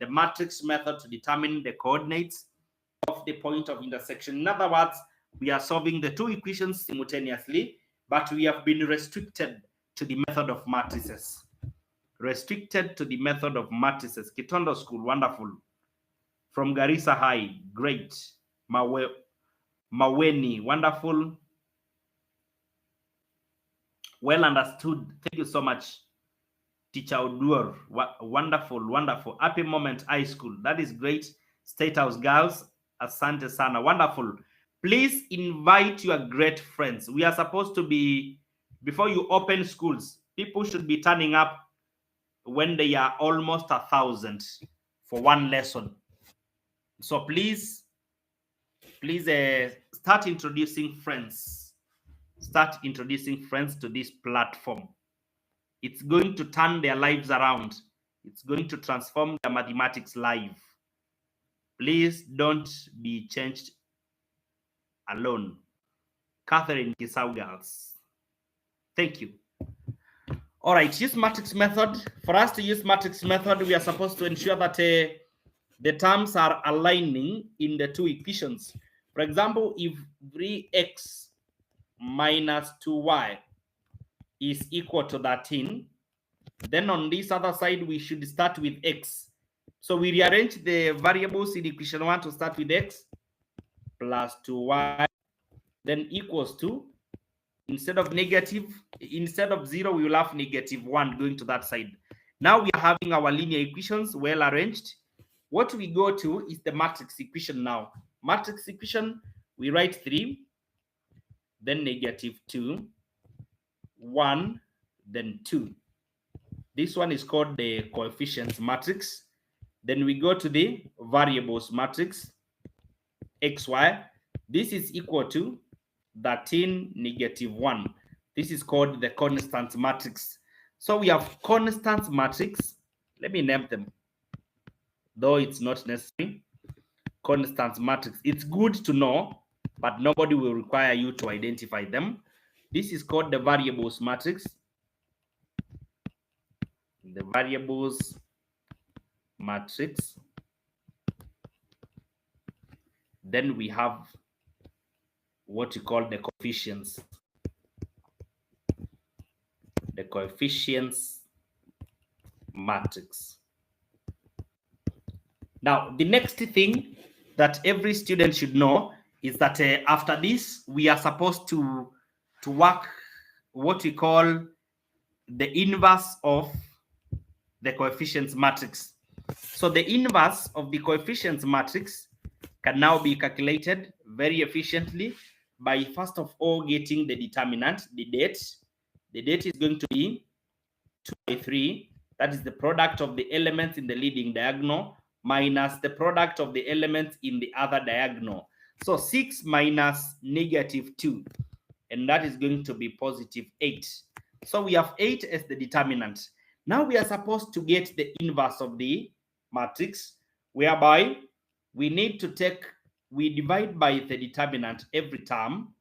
the matrix method to determine the coordinates of the point of intersection. In other words, we are solving the two equations simultaneously, but we have been restricted to the method of matrices. Restricted to the method of matrices. Kitondo School, wonderful. From Garissa High, great. Maweni, wonderful. Well understood. Thank you so much. Teacher Odur, wonderful, wonderful. Happy Moment High School, that is great. State House Girls, asante sana, wonderful. Please invite your great friends. We are supposed to be, before you open schools, people should be turning up when they are almost 1,000 for one lesson. So please start introducing friends. Start introducing friends to this platform. It's going to turn their lives around. It's going to transform their mathematics life. Please don't be changed alone. Catherine Kcse Girls. Thank you. All right, use matrix method. For us to use matrix method, we are supposed to ensure that the terms are aligning in the two equations. For example, if 3x minus 2y is equal to 13, then on this other side, we should start with x. So we rearrange the variables in equation 1 to start with x plus 2y, then equals to, instead of 0, we will have -1 going to that side. Now we are having our linear equations well arranged. What we go to is the matrix equation now. Matrix equation, we write 3, then -2, 1, then 2. This one is called the coefficients matrix. Then we go to the variables matrix, xy. This is equal to 13, -1. This is called the constants matrix. So we have constants matrix. Let me name them, though it's not necessary. Constants matrix. It's good to know, but nobody will require you to identify them. This is called the variables matrix. The variables matrix. Then we have what you call the coefficients. The coefficients matrix. Now, the next thing that every student should know is that after this, we are supposed to work what we call the inverse of the coefficients matrix. So the inverse of the coefficients matrix can now be calculated very efficiently by, first of all, getting the determinant, the date. The date is going to be 2 by 3. That is the product of the elements in the leading diagonal minus the product of the elements in the other diagonal. So 6 minus -2, and that is going to be +8. So we have 8 as the determinant. Now we are supposed to get the inverse of the matrix, whereby we need to we divide by the determinant every term,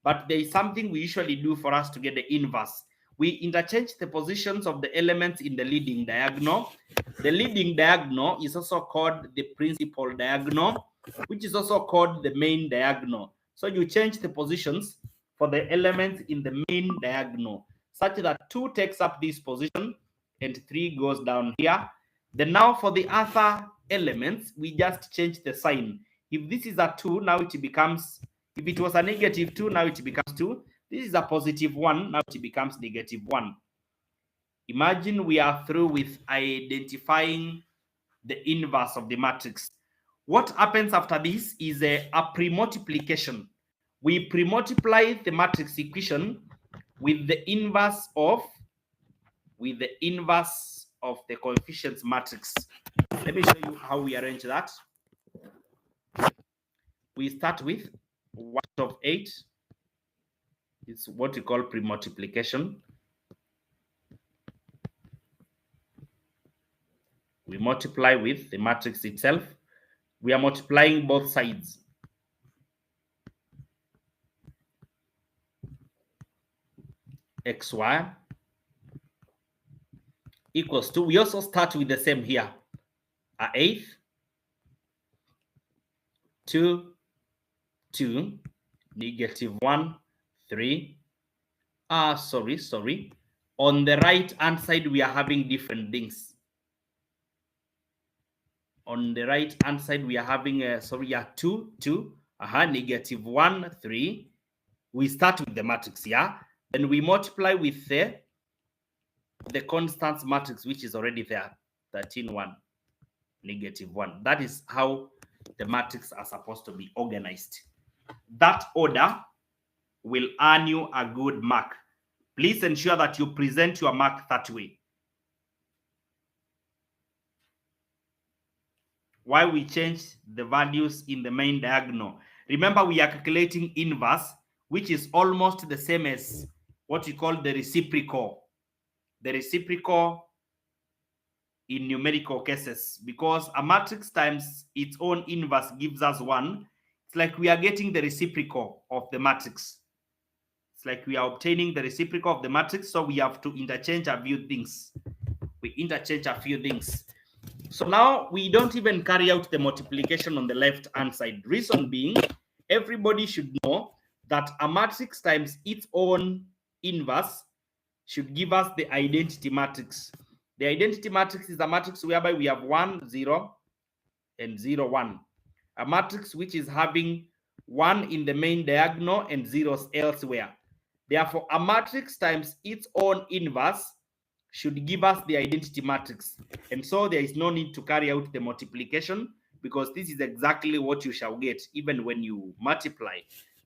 but there is something we usually do for us to get the inverse. We interchange the positions of the elements in the leading diagonal. The leading diagonal is also called the principal diagonal, which is also called the main diagonal. So you change the positions for the elements in the main diagonal, such that 2 takes up this position and 3 goes down here. Then now for the other elements, we just change the sign. If this is a 2, now it becomes, if it was a -2, now it becomes 2. This is a +1, now it becomes -1. Imagine we are through with identifying the inverse of the matrix. What happens after this is a pre-multiplication. We pre-multiply the matrix equation with the inverse of the coefficients matrix. Let me show you how we arrange that. We start with 1/8. It's what we call pre-multiplication. We multiply with the matrix itself. We are multiplying both sides. xy equals to, we also start with the same here. a eighth, 2, 2, negative 1, 3. Sorry. On the right hand side, we are having different things. On the right hand side, we are having 2, 2, negative 1, 3. We start with the matrix, yeah? Then we multiply with the constants matrix, which is already there, 13, 1, negative 1. That is how the matrix are supposed to be organized. That order will earn you a good mark. Please ensure that you present your mark that way. Why we change the values in the main diagonal? Remember, we are calculating inverse, which is almost the same as what we call the reciprocal. The reciprocal in numerical cases, because a matrix times its own inverse gives us 1. It's like we are getting the reciprocal of the matrix. It's like we are obtaining the reciprocal of the matrix, so we have to interchange a few things. So now we don't even carry out the multiplication on the left hand side. Reason being, everybody should know that a matrix times its own inverse should give us the identity matrix. The identity matrix is a matrix whereby we have 1, 0, and 0, 1. A matrix which is having 1 in the main diagonal and zeros elsewhere. Therefore, a matrix times its own inverse should give us the identity matrix. And so there is no need to carry out the multiplication, because this is exactly what you shall get even when you multiply.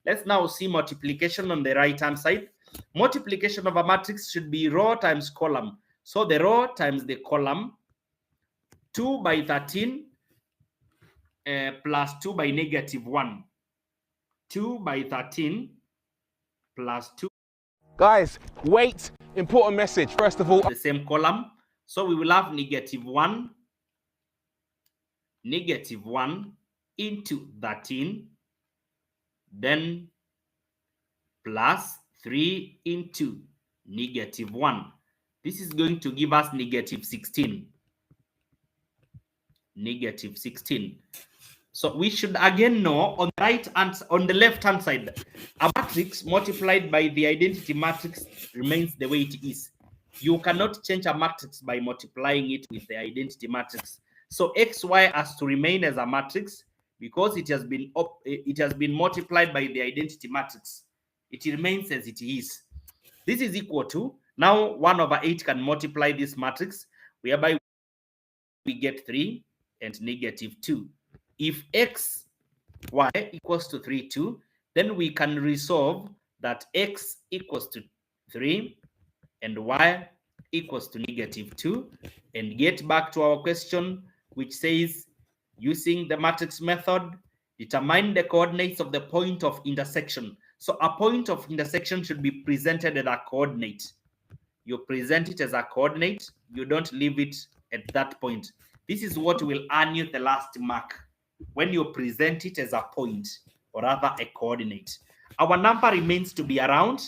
Let's now see multiplication on the right hand side. Multiplication of a matrix should be row times column. So the row times the column, 2 by 13 plus 2 by negative 1. 2 by 13 plus 2. Guys, wait, important message. First of all, the same column. So we will have negative 1 into 13, then plus 3 into negative 1. This is going to give us negative 16. Negative 16. So we should again know on the left hand side, a matrix multiplied by the identity matrix remains the way it is. You cannot change a matrix by multiplying it with the identity matrix. So xy has to remain as a matrix because it has been multiplied by the identity matrix. It remains as it is. This is equal to, now 1/8 can multiply this matrix, whereby we get 3 and negative 2. If x, y equals to 3, 2, then we can resolve that x equals to 3 and y equals to negative 2, and get back to our question, which says, using the matrix method, determine the coordinates of the point of intersection. So a point of intersection should be presented as a coordinate. You present it as a coordinate, you don't leave it at that point. This is what will earn you the last mark, when you present it as a point, or rather a coordinate. Our number remains to be around